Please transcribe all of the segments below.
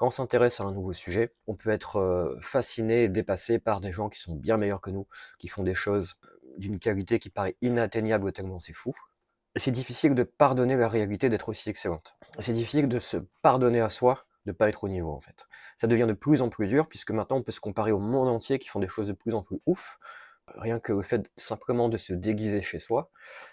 Quand on s'intéresse à un nouveau sujet, on peut être fasciné et dépassé par des gens qui sont bien meilleurs que nous, qui font des choses d'une qualité qui paraît inatteignable tellement c'est fou. Et c'est difficile de pardonner la réalité d'être aussi excellente. C'est difficile de se pardonner à soi de pas être au niveau en fait. Ça devient de plus en plus dur puisque maintenant on peut se comparer au monde entier qui font des choses de plus en plus ouf. Rien que le fait simplement de se déguiser chez soi,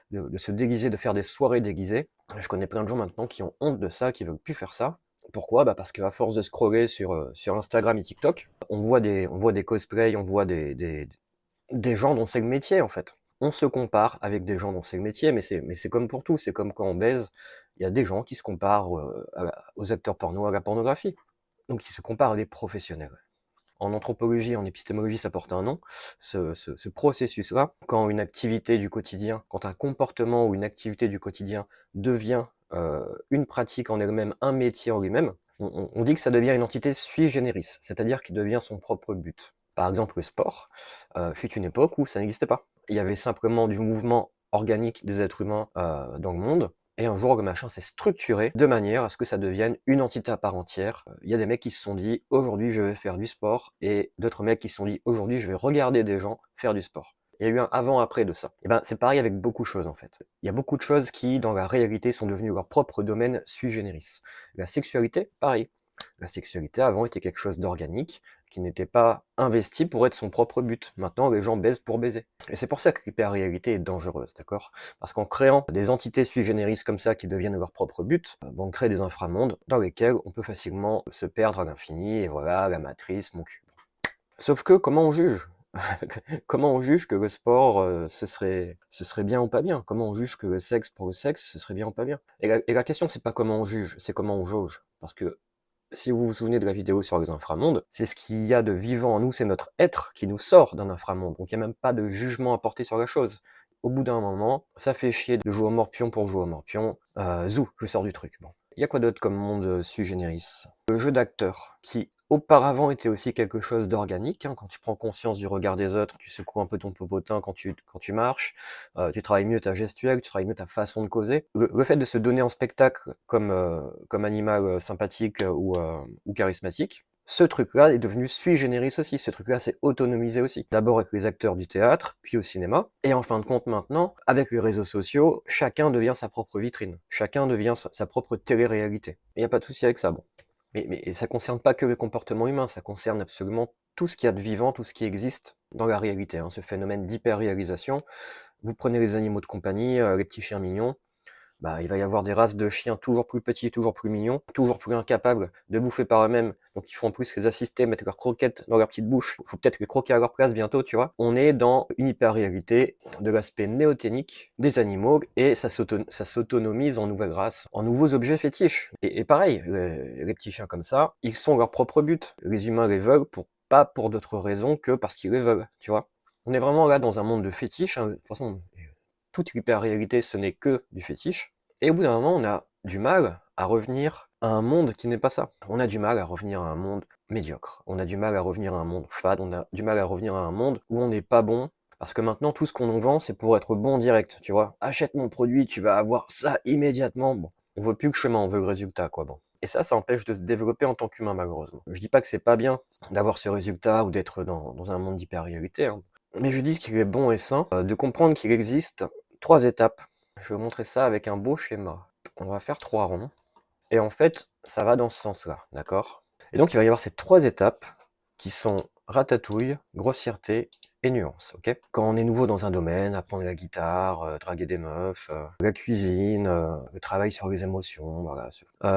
de se déguiser, de faire des soirées déguisées. Je connais plein de gens maintenant qui ont honte de ça, qui veulent plus faire ça. Pourquoi? Bah parce qu'à force de scroller sur Instagram et TikTok, on voit des cosplays, on voit des gens dont c'est le métier en fait. On se compare avec des gens dont c'est le métier, mais c'est comme pour tout, c'est comme quand on baise, il y a des gens qui se comparent aux acteurs porno, à la pornographie. Donc ils se comparent à des professionnels. En anthropologie, en épistémologie, ça porte un nom. Ce processus-là, quand une activité du quotidien, quand un comportement ou une activité du quotidien devient une pratique en elle-même, un métier en lui-même, on dit que ça devient une entité sui generis, c'est-à-dire qu'il devient son propre but. Par exemple, le sport fut une époque où ça n'existait pas. Il y avait simplement du mouvement organique des êtres humains dans le monde, et un jour, le machin s'est structuré de manière à ce que ça devienne une entité à part entière. Il y a des mecs qui se sont dit, aujourd'hui, je vais faire du sport, et d'autres mecs qui se sont dit, aujourd'hui, je vais regarder des gens faire du sport. Il y a eu un avant-après de ça. Et ben, c'est pareil avec beaucoup de choses, en fait. Il y a beaucoup de choses qui, dans la réalité, sont devenues leur propre domaine sui generis. La sexualité, pareil. La sexualité, avant, était quelque chose d'organique, qui n'était pas investi pour être son propre but. Maintenant, les gens baisent pour baiser. Et c'est pour ça que l'hyper-réalité est dangereuse, d'accord? Parce qu'en créant des entités sui generis comme ça qui deviennent leur propre but, on crée des inframondes dans lesquels on peut facilement se perdre à l'infini, et voilà, la matrice, mon cul. Sauf que, comment on juge? Comment on juge que le sport, ce serait bien ou pas bien? Comment on juge que le sexe pour le sexe, ce serait bien ou pas bien? Et la question, c'est pas comment on juge, c'est comment on jauge. Parce que si vous vous souvenez de la vidéo sur les inframondes, c'est ce qu'il y a de vivant en nous, c'est notre être qui nous sort d'un inframonde. Donc il n'y a même pas de jugement à porter sur la chose. Au bout d'un moment, ça fait chier de jouer au morpion pour jouer au morpion. Zou, je sors du truc. Bon. Il y a quoi d'autre comme monde sui generis? Le jeu d'acteur, qui auparavant était aussi quelque chose d'organique, hein, quand tu prends conscience du regard des autres, tu secoues un peu ton popotin quand tu marches, tu travailles mieux ta gestuelle, tu travailles mieux ta façon de causer. Le fait de se donner en spectacle comme animal sympathique ou charismatique, ce truc-là est devenu sui generis aussi, ce truc-là s'est autonomisé aussi. D'abord avec les acteurs du théâtre, puis au cinéma, et en fin de compte maintenant, avec les réseaux sociaux, chacun devient sa propre vitrine, chacun devient sa propre télé-réalité. Il n'y a pas de souci avec ça, bon. Mais ça concerne pas que le comportement humain, ça concerne absolument tout ce qu'il y a de vivant, tout ce qui existe dans la réalité, hein, ce phénomène d'hyper-réalisation. Vous prenez les animaux de compagnie, les petits chiens mignons, bah, il va y avoir des races de chiens toujours plus petits, toujours plus mignons, toujours plus incapables de bouffer par eux-mêmes, donc il faut en plus les assister, mettre leurs croquettes dans leur petite bouche, il faut peut-être les croquer à leur place bientôt, tu vois. On est dans une hyper-réalité de l'aspect néoténique des animaux, et ça s'autonomise en nouvelles races, en nouveaux objets fétiches. Et pareil, les petits chiens comme ça, ils sont leur propre but. Les humains les veulent pas pour d'autres raisons que parce qu'ils les veulent, tu vois. On est vraiment là dans un monde de fétiches, hein. De toute façon, toute hyper-réalité, ce n'est que du fétiche. Et au bout d'un moment, on a du mal à revenir à un monde qui n'est pas ça. On a du mal à revenir à un monde médiocre. On a du mal à revenir à un monde fade. On a du mal à revenir à un monde où on n'est pas bon. Parce que maintenant, tout ce qu'on nous vend, c'est pour être bon direct, tu vois. Achète mon produit, tu vas avoir ça immédiatement. Bon, on veut plus le chemin, on veut le résultat, quoi, bon. Et ça empêche de se développer en tant qu'humain, malheureusement. Je dis pas que c'est pas bien d'avoir ce résultat ou d'être dans un monde d'hyper-réalité, hein. Mais je dis qu'il est bon et sain de comprendre qu'il existe 3 étapes. Je vais vous montrer ça avec un beau schéma. On va faire 3 ronds. Et en fait, ça va dans ce sens-là, d'accord? Et donc, il va y avoir ces 3 étapes qui sont ratatouille, grossièreté et nuance, ok? Quand on est nouveau dans un domaine, apprendre la guitare, draguer des meufs, la cuisine, le travail sur les émotions, voilà.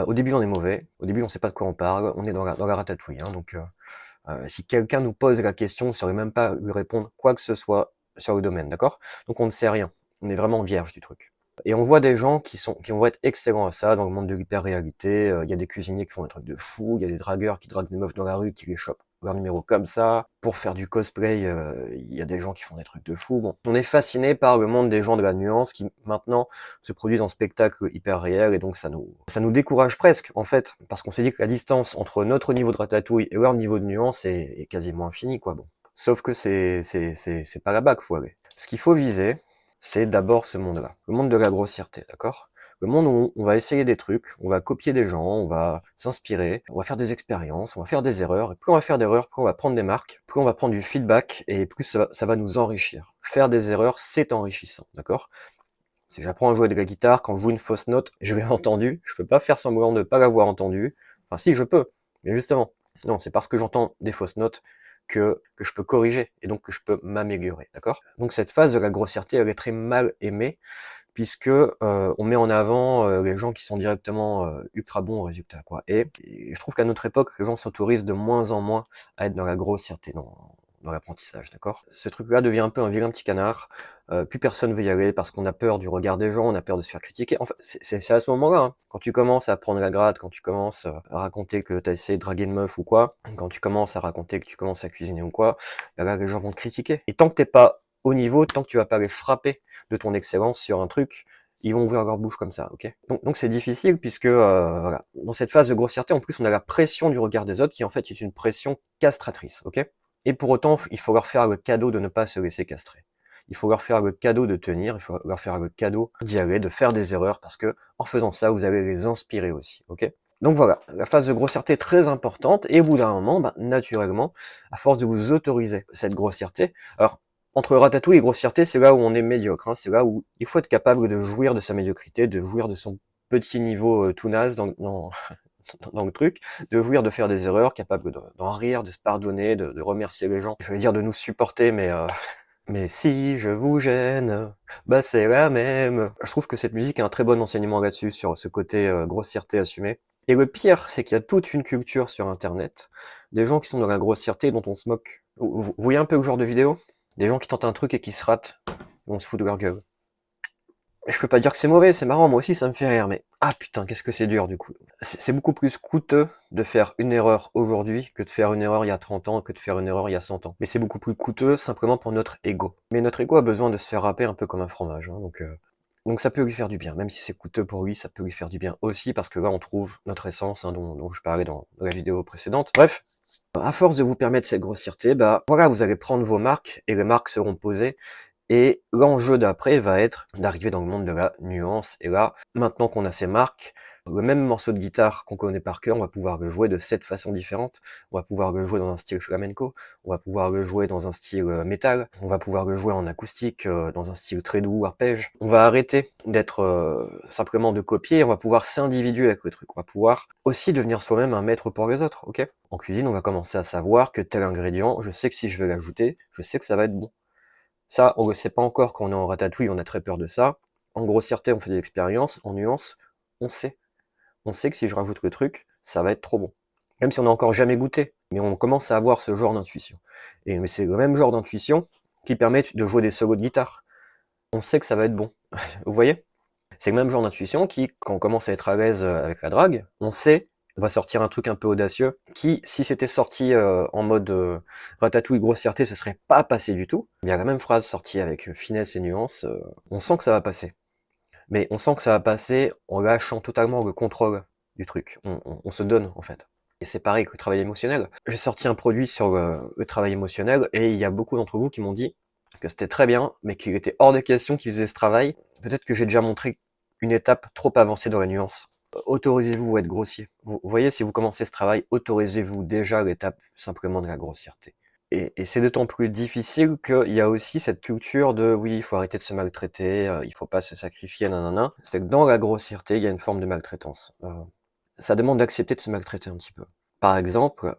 Au début, on est mauvais. Au début, on sait pas de quoi on parle. On est dans la ratatouille, hein, donc si quelqu'un nous pose la question, on ne saurait même pas lui répondre quoi que ce soit sur le domaine, d'accord? Donc on ne sait rien. On est vraiment vierge du truc. Et on voit des gens qui vont être excellents à ça dans le monde de l'hyper-réalité. Il y a des cuisiniers qui font des trucs de fou, il y a des dragueurs qui draguent des meufs dans la rue, qui les chopent leur numéro comme ça. Pour faire du cosplay, il y a des gens qui font des trucs de fou. Bon, on est fasciné par le monde des gens de la nuance qui maintenant se produisent en spectacle hyper réel, et donc ça nous décourage presque en fait, parce qu'on s'est dit que la distance entre notre niveau de ratatouille et leur niveau de nuance est quasiment infinie, quoi. Bon, sauf que c'est pas là-bas qu'il faut aller. Ce qu'il faut viser, c'est d'abord ce monde-là, le monde de la grossièreté, d'accord? Le monde où on va essayer des trucs, on va copier des gens, on va s'inspirer, on va faire des expériences, on va faire des erreurs. Et plus on va faire d'erreurs, plus on va prendre des marques, plus on va prendre du feedback et plus ça va nous enrichir. Faire des erreurs, c'est enrichissant, d'accord? Si j'apprends à jouer de la guitare, quand je joue une fausse note, je l'ai entendue, je peux pas faire semblant de ne pas l'avoir entendue. Enfin si, je peux, mais justement, non, c'est parce que j'entends des fausses notes que je peux corriger et donc que je peux m'améliorer, d'accord? Donc cette phase de la grossièreté, elle est très mal aimée puisque on met en avant les gens qui sont directement ultra bons au résultat, quoi. Et je trouve qu'à notre époque, les gens s'autorisent de moins en moins à être dans la grossièreté, dans l'apprentissage, d'accord? Ce truc-là devient un peu un vilain petit canard. Plus personne veut y aller parce qu'on a peur du regard des gens, on a peur de se faire critiquer. Enfin, c'est à ce moment-là, hein. Quand tu commences à prendre la grade, quand tu commences à raconter que t'as essayé de draguer une meuf ou quoi, quand tu commences à raconter que tu commences à cuisiner ou quoi, ben là, les gens vont te critiquer. Et tant que t'es pas au niveau, tant que tu vas pas les frapper de ton excellence sur un truc, ils vont ouvrir leur bouche comme ça, ok? Donc c'est difficile puisque voilà, dans cette phase de grossièreté, en plus on a la pression du regard des autres qui en fait est une pression castratrice, ok? Et pour autant, il faut leur faire le cadeau de ne pas se laisser castrer. Il faut leur faire le cadeau de tenir, il faut leur faire le cadeau d'y aller, de faire des erreurs, parce que en faisant ça, vous allez les inspirer aussi, ok? Donc voilà, la phase de grossièreté est très importante, et au bout d'un moment, bah, naturellement, à force de vous autoriser cette grossièreté, alors entre ratatouille et grossièreté, c'est là où on est médiocre, hein, c'est là où il faut être capable de jouir de sa médiocrité, de jouir de son petit niveau tout naze dans le truc, de jouir de faire des erreurs, capable d'en rire, de se pardonner, de remercier les gens. Je vais dire de nous supporter, mais si je vous gêne, bah c'est la même. Je trouve que cette musique a un très bon enseignement là-dessus, sur ce côté grossièreté assumée. Et le pire, c'est qu'il y a toute une culture sur Internet, des gens qui sont dans la grossièreté dont on se moque. Vous voyez un peu le genre de vidéo? Des gens qui tentent un truc et qui se ratent, et on se fout de leur gueule. Je peux pas dire que c'est mauvais, c'est marrant, moi aussi ça me fait rire, mais ah putain, qu'est-ce que c'est dur du coup. C'est beaucoup plus coûteux de faire une erreur aujourd'hui que de faire une erreur il y a 30 ans, que de faire une erreur il y a 100 ans. Mais c'est beaucoup plus coûteux simplement pour notre ego. Mais notre ego a besoin de se faire râper un peu comme un fromage, hein, donc ça peut lui faire du bien, même si c'est coûteux pour lui, ça peut lui faire du bien aussi, parce que là on trouve notre essence, hein, dont je parlais dans la vidéo précédente. Bref, à force de vous permettre cette grossièreté, bah voilà, vous allez prendre vos marques, et les marques seront posées, et l'enjeu d'après va être d'arriver dans le monde de la nuance. Et là, maintenant qu'on a ces marques, le même morceau de guitare qu'on connaît par cœur, on va pouvoir le jouer de 7 façons différentes. On va pouvoir le jouer dans un style flamenco, on va pouvoir le jouer dans un style métal, on va pouvoir le jouer en acoustique, dans un style très doux, arpège. On va arrêter d'être simplement de copier, on va pouvoir s'individuer avec le truc. On va pouvoir aussi devenir soi-même un maître pour les autres, ok? En cuisine, on va commencer à savoir que tel ingrédient, je sais que si je vais l'ajouter, je sais que ça va être bon. Ça, on le sait pas encore quand on est en ratatouille, on a très peur de ça. En grossièreté, on fait des expériences. En nuance, on sait. On sait que si je rajoute le truc, ça va être trop bon. Même si on n'a encore jamais goûté. Mais on commence à avoir ce genre d'intuition. Mais c'est le même genre d'intuition qui permet de jouer des solos de guitare. On sait que ça va être bon. Vous voyez? C'est le même genre d'intuition qui, quand on commence à être à l'aise avec la drague, on va sortir un truc un peu audacieux, qui, si c'était sorti en mode ratatouille grossièreté, ce serait pas passé du tout. Il y a la même phrase sortie avec finesse et nuance, on sent que ça va passer. Mais on sent que ça va passer en lâchant totalement le contrôle du truc. On se donne, en fait. Et c'est pareil que le travail émotionnel. J'ai sorti un produit sur le travail émotionnel, et il y a beaucoup d'entre vous qui m'ont dit que c'était très bien, mais qu'il était hors de question qu'ils faisaient ce travail. Peut-être que j'ai déjà montré une étape trop avancée dans la nuance. Autorisez-vous à être grossier. Vous voyez, si vous commencez ce travail, autorisez-vous déjà l'étape simplement de la grossièreté. Et c'est d'autant plus difficile qu'il y a aussi cette culture de oui, il faut arrêter de se maltraiter, il faut pas se sacrifier, nanana. C'est que dans la grossièreté, il y a une forme de maltraitance. Ça demande d'accepter de se maltraiter un petit peu. Par exemple,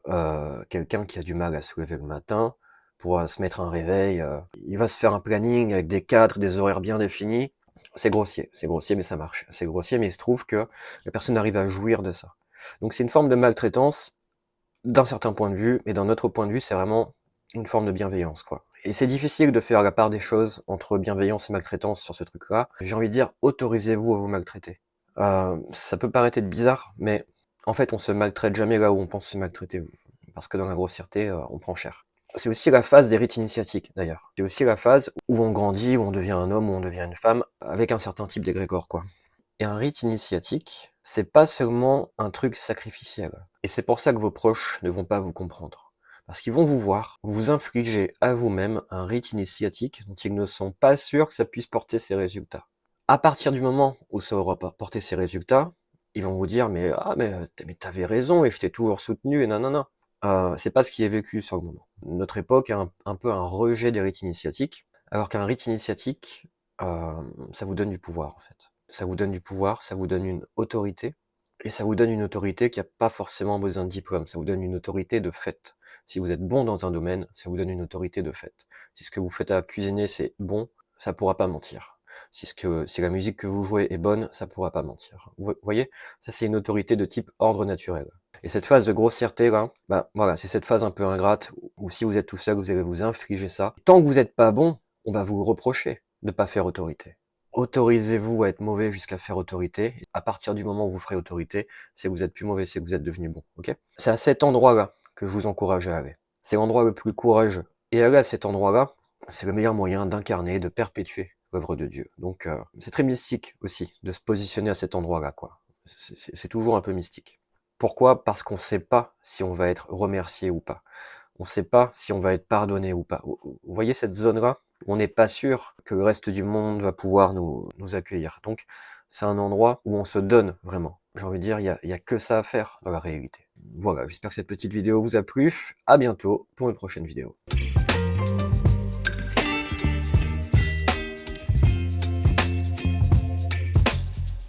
quelqu'un qui a du mal à se lever le matin, pour se mettre un réveil, il va se faire un planning avec des cadres, des horaires bien définis. C'est grossier, mais ça marche. C'est grossier, mais il se trouve que la personne arrive à jouir de ça. Donc c'est une forme de maltraitance d'un certain point de vue, mais d'un autre point de vue, c'est vraiment une forme de bienveillance, quoi. Et c'est difficile de faire la part des choses entre bienveillance et maltraitance sur ce truc-là. J'ai envie de dire, autorisez-vous à vous maltraiter. Ça peut paraître être bizarre, mais en fait, on se maltraite jamais là où on pense se maltraiter. Parce que dans la grossièreté, on prend cher. C'est aussi la phase des rites initiatiques, d'ailleurs. C'est aussi la phase où on grandit, où on devient un homme, où on devient une femme, avec un certain type d'égrégore, quoi. Et un rite initiatique, c'est pas seulement un truc sacrificiel. Et c'est pour ça que vos proches ne vont pas vous comprendre. Parce qu'ils vont vous voir, vous infliger à vous-même un rite initiatique dont ils ne sont pas sûrs que ça puisse porter ses résultats. À partir du moment où ça aura porté ses résultats, ils vont vous dire: «Mais ah mais tu raison et je t'ai toujours soutenu et nanana». C'est pas ce qui est vécu sur le moment. Notre époque a un peu un rejet des rites initiatiques, alors qu'un rite initiatique, ça vous donne du pouvoir, en fait. Ça vous donne du pouvoir, ça vous donne une autorité et ça vous donne une autorité qui a pas forcément besoin de diplôme. Ça vous donne une autorité de fait. Si vous êtes bon dans un domaine, ça vous donne une autorité de fait. Si ce que vous faites à cuisiner, c'est bon, ça pourra pas mentir. Si la musique que vous jouez est bonne, ça pourra pas mentir. Vous voyez? Ça, c'est une autorité de type ordre naturel. Et cette phase de grossièreté là, bah voilà, c'est cette phase un peu ingrate où si vous êtes tout seul, vous allez vous infliger ça. Tant que vous n'êtes pas bon, on va vous reprocher de pas faire autorité. Autorisez-vous à être mauvais jusqu'à faire autorité. À partir du moment où vous ferez autorité, c'est que vous êtes plus mauvais, c'est que vous êtes devenu bon. Ok? C'est à cet endroit-là que je vous encourage à aller. C'est l'endroit le plus courageux. Et aller à cet endroit-là, c'est le meilleur moyen d'incarner, de perpétuer l'œuvre de Dieu. Donc c'est très mystique aussi de se positionner à cet endroit-là, quoi. C'est toujours un peu mystique. Pourquoi? Parce qu'on ne sait pas si on va être remercié ou pas. On ne sait pas si on va être pardonné ou pas. Vous voyez cette zone-là? On n'est pas sûr que le reste du monde va pouvoir nous accueillir. Donc c'est un endroit où on se donne vraiment. J'ai envie de dire, il y a que ça à faire dans la réalité. Voilà, j'espère que cette petite vidéo vous a plu. À bientôt pour une prochaine vidéo.